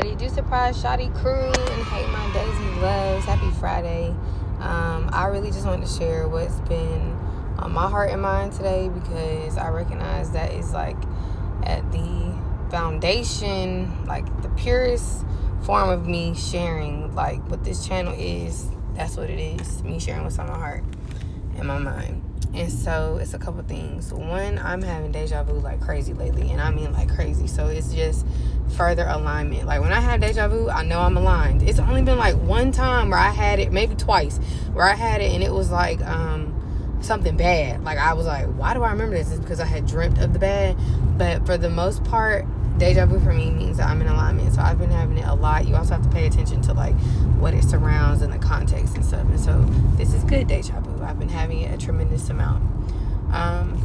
everybody. Do surprise Shawty crew and hey my Daizee loves. Happy Friday. I really just wanted to share what's been on my heart and mind today, because I recognize that is like at the foundation, like the purest form of me sharing like what this channel is. That's what it is, me sharing what's on my heart and my mind. And so it's a couple things. One, I'm having deja vu like crazy lately, and I mean like crazy. So it's just further alignment. Like when I have deja vu, I know I'm aligned. It's only been like one time where I had it, maybe twice, where I had it and it was like something bad. Like I was like, why do I remember this? It's because I had dreamt of the bad. But for the most part, deja vu for me means that I'm in alignment. So I've been having it a lot. You also have to pay attention to like what it surrounds and the context and stuff. And so this is good deja vu. I've been having it a tremendous amount.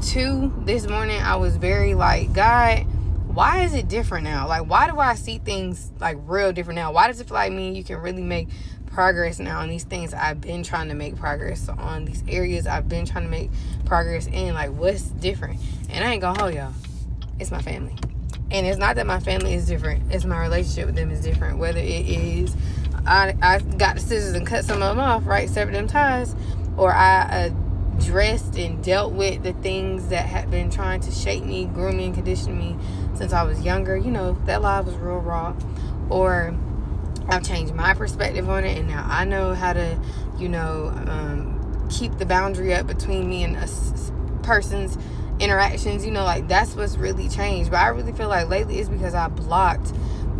Two, this morning I was very like, God, why is it different now? Like, why do I see things like real different now? Why does it feel like me you can really make progress now on these things I've been trying to make progress on, these areas I've been trying to make progress in? Like, what's different? And I ain't gonna hold y'all, it's my family. And it's not that my family is different, it's my relationship with them is different. Whether it is I got the scissors and cut some of them off, right, severed them ties, or I addressed and dealt with the things that had been trying to shape me, groom me, and condition me since I was younger. You know, that life was real raw. Or I've changed my perspective on it, and now I know how to, keep the boundary up between me and a person's interactions. Like that's what's really changed. But I really feel like lately it's because I blocked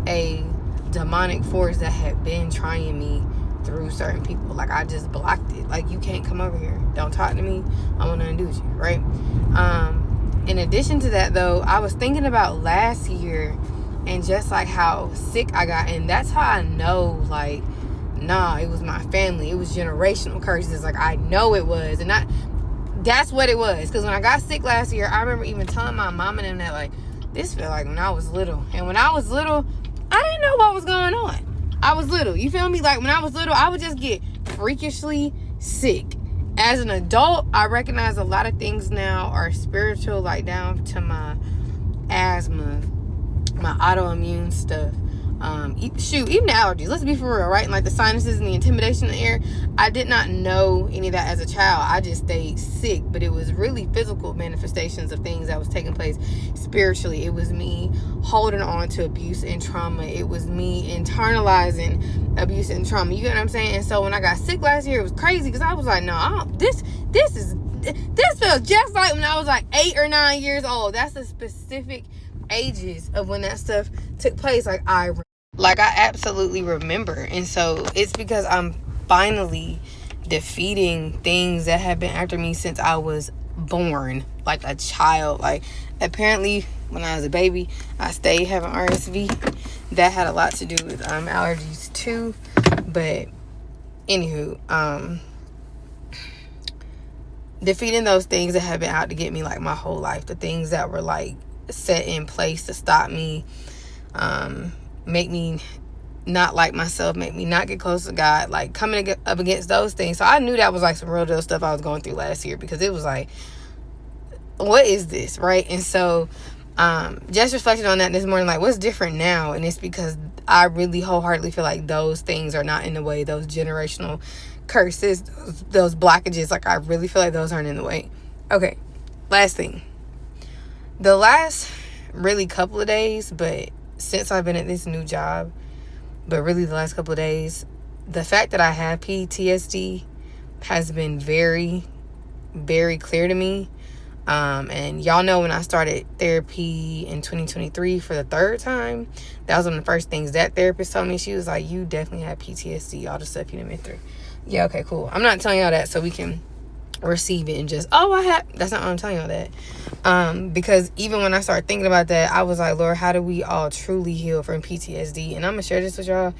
a demonic force that had been trying me through certain people. Like I just blocked it. Like, you can't come over here, don't talk to me, I want nothing to do with you, right? In addition to that though, I was thinking about last year and just like how sick I got, and that's how I know like, nah, it was my family, it was generational curses. Like I know it was, and that's what it was. Because when I got sick last year, I remember even telling my mom and them that like, this felt like when I was little. And when I was little, I didn't know what was going on. I was little, you feel me? Like when I was little, I would just get freakishly sick. As an adult, I recognize a lot of things now are spiritual, like down to my asthma, my autoimmune stuff. Even the allergies, let's be for real, right? And like the sinuses and the intimidation in the air. I did not know any of that as a child. I just stayed sick, but it was really physical manifestations of things that was taking place spiritually. It was me holding on to abuse and trauma. It was me internalizing abuse and trauma. You get what I'm saying? And so when I got sick last year, it was crazy because I was like, no, this feels just like when I was like 8 or 9 years old. That's the specific ages of when that stuff took place. I absolutely remember. And so it's because I'm finally defeating things that have been after me since I was born, like a child. Like apparently when I was a baby, I stayed having RSV. That had a lot to do with allergies too. But anywho, defeating those things that have been out to get me like my whole life, the things that were like set in place to stop me, make me not like myself, make me not get close to God, like coming up against those things. So I knew that was like some real deal stuff I was going through last year, because it was like, what is this, right? And so just reflecting on that this morning, like what's different now? And it's because I really wholeheartedly feel like those things are not in the way. Those generational curses, those blockages, like I really feel like those aren't in the way. Okay, last thing. The last really couple of days, but since I've been at this new job, but really the last couple of days, the fact that I have PTSD has been very, very clear to me. And y'all know when I started therapy in 2023 for the third time, that was one of the first things that therapist told me. She was like, you definitely have PTSD, all the stuff you done been through. Yeah, okay, cool. I'm not telling y'all that so we can receive it and just, that's not what I'm telling y'all that. Because even when I started thinking about that, I was like, Lord, how do we all truly heal from PTSD? And I'm gonna share this with y'all.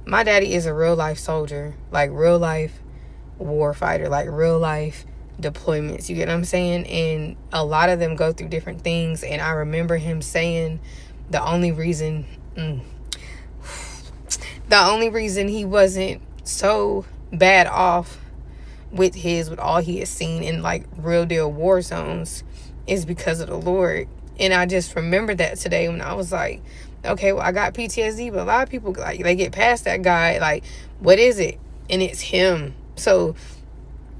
My daddy is a real life soldier, like real life war fighter, like real life deployments, you get what I'm saying? And a lot of them go through different things. And I remember him saying the only reason he wasn't so bad off with all he has seen in like real deal war zones is because of the Lord. And I just remember that today when I was like, okay, well, I got PTSD, but a lot of people, like, they get past that guy, like, what is it? And it's him. So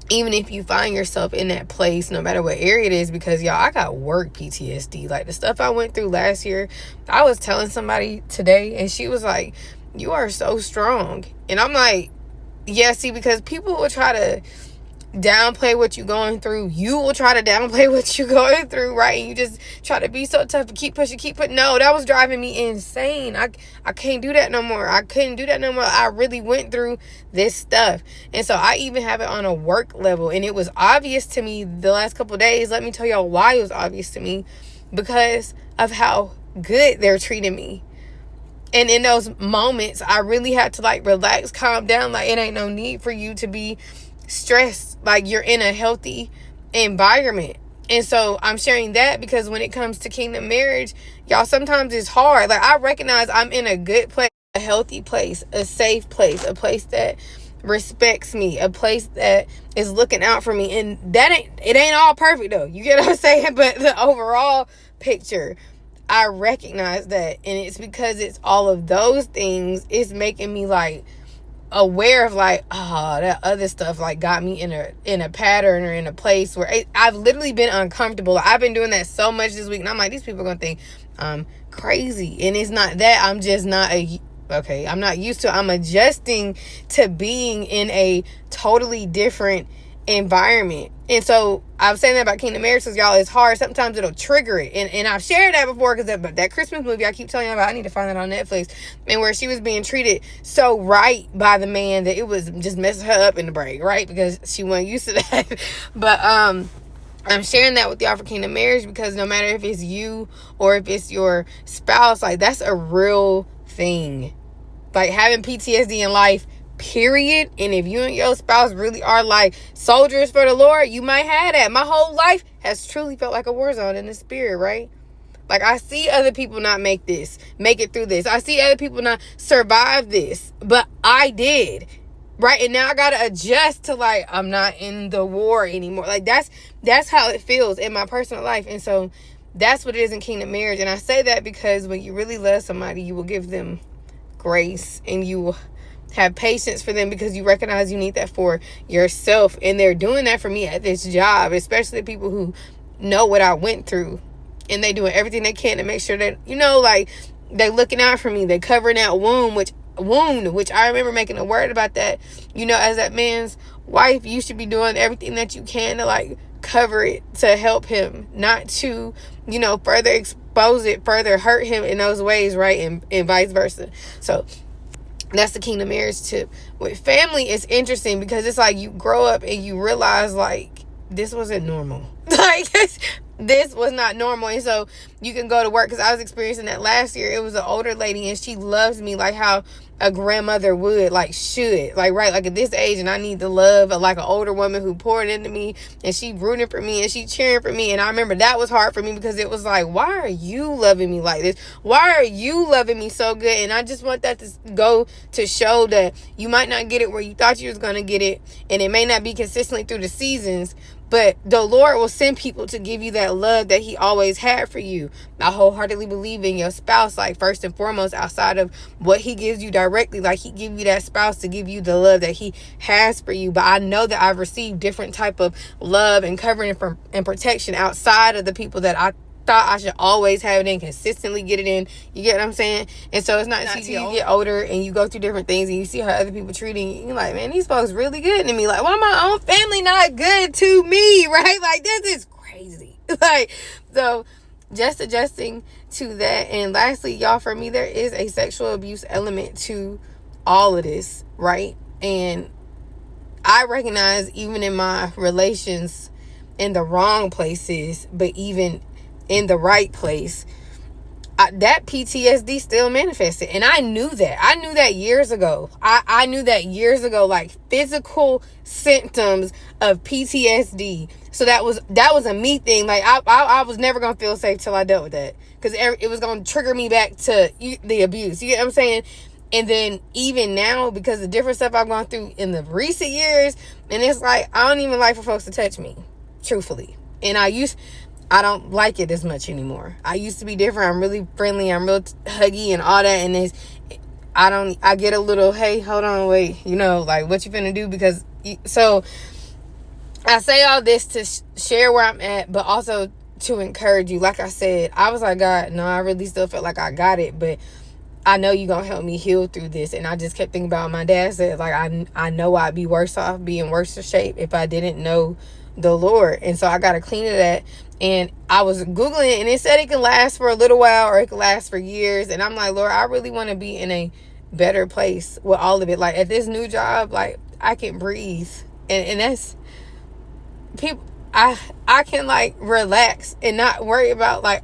even if you find yourself in that place, no matter what area it is, because y'all, I got work PTSD. Like, the stuff I went through last year, I was telling somebody today, and she was like, you are so strong. And I'm like, yeah, see, because people will try to downplay what you're going through. You will try to downplay what you're going through, right? And you just try to be so tough and keep pushing, no, that was driving me insane. I can't do that no more. I couldn't do that no more. I really went through this stuff. And so I even have it on a work level, and it was obvious to me the last couple of days. Let me tell y'all why it was obvious to me. Because of how good they're treating me. And in those moments, I really had to, like, relax, calm down. Like, it ain't no need for you to be stressed. Like, you're in a healthy environment. And so I'm sharing that because when it comes to kingdom marriage, y'all, sometimes it's hard. Like, I recognize I'm in a good place, a healthy place, a safe place, a place that respects me, a place that is looking out for me. And it ain't all perfect, though. You get what I'm saying? But the overall picture, I recognize that. And it's because it's all of those things, it's making me, like, aware of, like, that other stuff, like, got me in a pattern or in a place where I've literally been uncomfortable. I've been doing that so much this week, and I'm like, these people are gonna think I'm crazy. And it's not that. I'm just not I'm not used to it. I'm adjusting to being in a totally different environment. And so I'm saying that about kingdom marriage because, y'all, it's hard. Sometimes it'll trigger it. And I've shared that before because that Christmas movie I keep telling you about, I need to find that on Netflix, and where she was being treated so right by the man that it was just messing her up in the brain, right? Because she wasn't used to that. But I'm sharing that with y'all for kingdom marriage because no matter if it's you or if it's your spouse, like, that's a real thing. Like, having PTSD in life, period. And if you and your spouse really are, like, soldiers for the Lord, you might have that. My whole life has truly felt like a war zone in the spirit, right? Like, I see other people not make it through this. I see other people not survive this, but I did, right? And now I gotta adjust to, like, I'm not in the war anymore. Like, that's how it feels in my personal life. And so that's what it is in kingdom marriage. And I say that because when you really love somebody, you will give them grace, and you will have patience for them because you recognize you need that for yourself. And they're doing that for me at this job, especially the people who know what I went through, and they doing everything they can to make sure that, you know, like, they looking out for me. They covering that wound, which I remember making a word about that. You know, as that man's wife, you should be doing everything that you can to, like, cover it, to help him, not to, you know, further expose it, further hurt him in those ways, right? And vice versa. So that's the kingdom marriage tip. With family, it's interesting because it's like you grow up and you realize, like, this wasn't normal. Like, this was not normal. And so you can go to work, because I was experiencing that last year. It was an older lady, and she loves me like how a grandmother would, like, should, like, right, like, at this age, and I need the love of, like, an older woman who poured into me, and she rooting for me, and she cheering for me. And I remember that was hard for me because it was like, why are you loving me like this? Why are you loving me so good? And I just want that to go to show that you might not get it where you thought you was going to get it, and it may not be consistently through the seasons, but the Lord will send people to give you that love that he always had for you. I wholeheartedly believe in your spouse, like, first and foremost, outside of what he gives you directly. Like, he give you that spouse to give you the love that he has for you. But I know that I've received different type of love and covering and protection outside of the people that I thought I should always have it in, consistently get it in. You get what I'm saying? And so it's not until you get older and you go through different things and you see how other people treating you, you're like, man, these folks really good to me. Like, why my own family not good to me, right? Like, this is crazy. Like, so just adjusting to that. And lastly, y'all, for me, there is a sexual abuse element to all of this, right? And I recognize, even in my relations, in the wrong places, but even in the right place, that PTSD still manifested. And I knew that years ago. I knew that years ago, like, physical symptoms of PTSD. So that was a me thing. Like, I was never gonna feel safe till I dealt with that, because it was gonna trigger me back to the abuse. You get what I'm saying? And then even now, because of different stuff I've gone through in the recent years, and it's like, I don't even like for folks to touch me, truthfully. And I don't like it as much anymore. I used to be different. I'm really friendly. I'm real huggy and all that. And I get a little, hey, hold on, wait, like, what you finna do? Because, so I say all this to share where I'm at, but also to encourage you. Like I said, I was like, God, no, I really still felt like I got it, but I know you're going to help me heal through this. And I just kept thinking about what my dad said, like, I know I'd be worse off, be in worse shape if I didn't know the Lord. And so I got to clean it at. And I was Googling it, and it said it can last for a little while or it can last for years. And I'm like, Lord, I really want to be in a better place with all of it. Like, at this new job, like, I can breathe. And that's people. I can, like, relax and not worry about, like,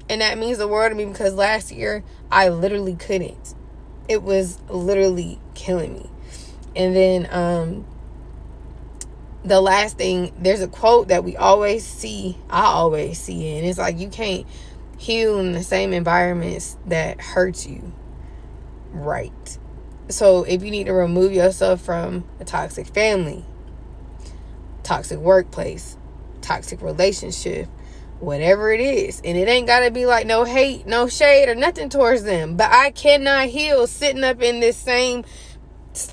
and that means the world to me, because last year I literally couldn't. It was literally killing me. And then the last thing, there's a quote that I always see, and it's like, you can't heal in the same environments that hurt you. Right. So if you need to remove yourself from a toxic family, toxic workplace, toxic relationship, whatever it is, and it ain't gotta be like no hate, no shade, or nothing towards them, but I cannot heal sitting up in this same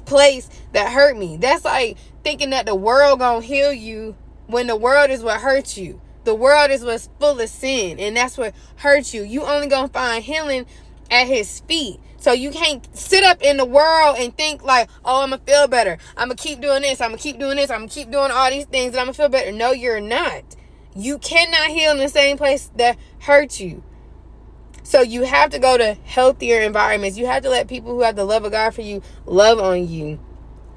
place that hurt me. That's like thinking that the world gonna heal you when the world is what hurts you. The world is what's full of sin, and that's what hurts you. You only gonna find healing at his feet. So you can't sit up in the world and think like, oh, I'm gonna feel better, I'm gonna keep doing this, I'm gonna keep doing this, I'm gonna keep doing all these things, and I'm gonna feel better. No, you're not. You cannot heal in the same place that hurt you. So you have to go to healthier environments. You have to let people who have the love of God for you love on you,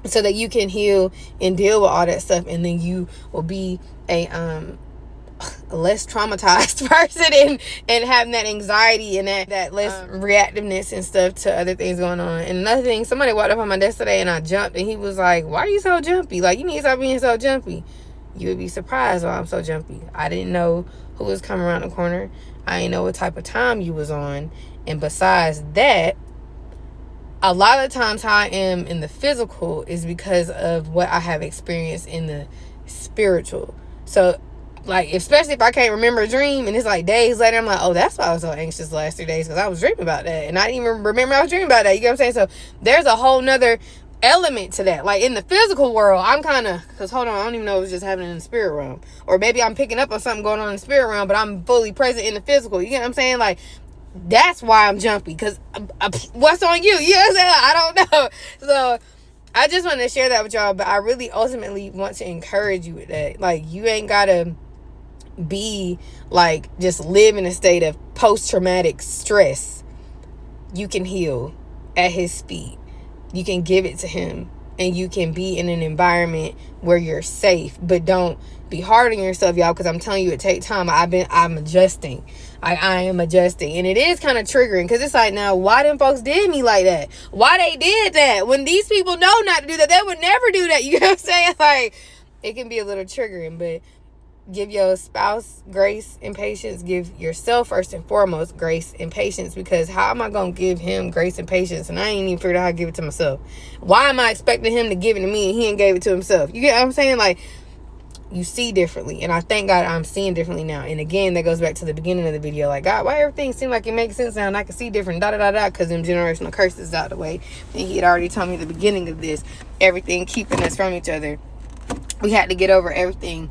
so that you can heal and deal with all that stuff. And then you will be a less traumatized person, and having that anxiety and that less reactiveness and stuff to other things going on. And another thing, somebody walked up on my desk today and I jumped, and he was like, why are you so jumpy? Like, you need to stop being so jumpy. You would be surprised why I'm so jumpy. I didn't know who was coming around the corner. I didn't know what type of time you was on. And besides that, a lot of times how I am in the physical is because of what I have experienced in the spiritual. So, like, especially if I can't remember a dream and it's like days later, I'm like, oh, that's why I was so anxious the last 3 days, because I was dreaming about that. And I didn't even remember I was dreaming about that. You get what I'm saying? So there's a whole nother element to that. Like, in the physical world, I'm kind of, because hold on, I don't even know if it's just happening in the spirit realm, or maybe I'm picking up on something going on in the spirit realm, but I'm fully present in the physical. You get what I'm saying? Like, that's why I'm jumpy, because what's on you? You know what I'm saying? I don't know. So I just wanted to share that with y'all, but I really ultimately want to encourage you with that. Like, you ain't gotta be like, just live in a state of post-traumatic stress. You can heal at his feet. You can give it to him, and you can be in an environment where you're safe. But don't be hard on yourself, y'all, because I'm telling you, it takes time. I'm adjusting. I am adjusting, and it is kind of triggering, because it's like, now, why them folks did me like that? Why they did that? When these people know not to do that, they would never do that. You know what I'm saying? Like, it can be a little triggering, but give your spouse grace and patience. Give yourself, first and foremost, grace and patience, because how am I going to give him grace and patience and I ain't even figured out how to give it to myself? Why am I expecting him to give it to me and he ain't gave it to himself? You get what I'm saying? Like, you see differently, and I thank God I'm seeing differently now. And again, that goes back to the beginning of the video, like, God, why everything seems like it makes sense now and I can see different, because them generational curses out the way. And he had already told me at the beginning of this, everything keeping us from each other. We had to get over everything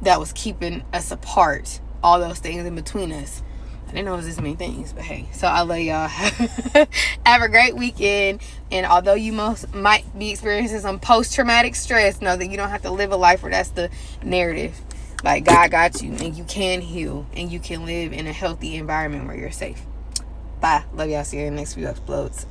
that was keeping us apart, all those things in between us. I didn't know it was this many things, but hey. So I love y'all. Have a great weekend. And although you might be experiencing some post-traumatic stress, know that you don't have to live a life where that's the narrative. Like, God got you, and you can heal, and you can live in a healthy environment where you're safe. Bye. Love y'all. See you in the next few uploads.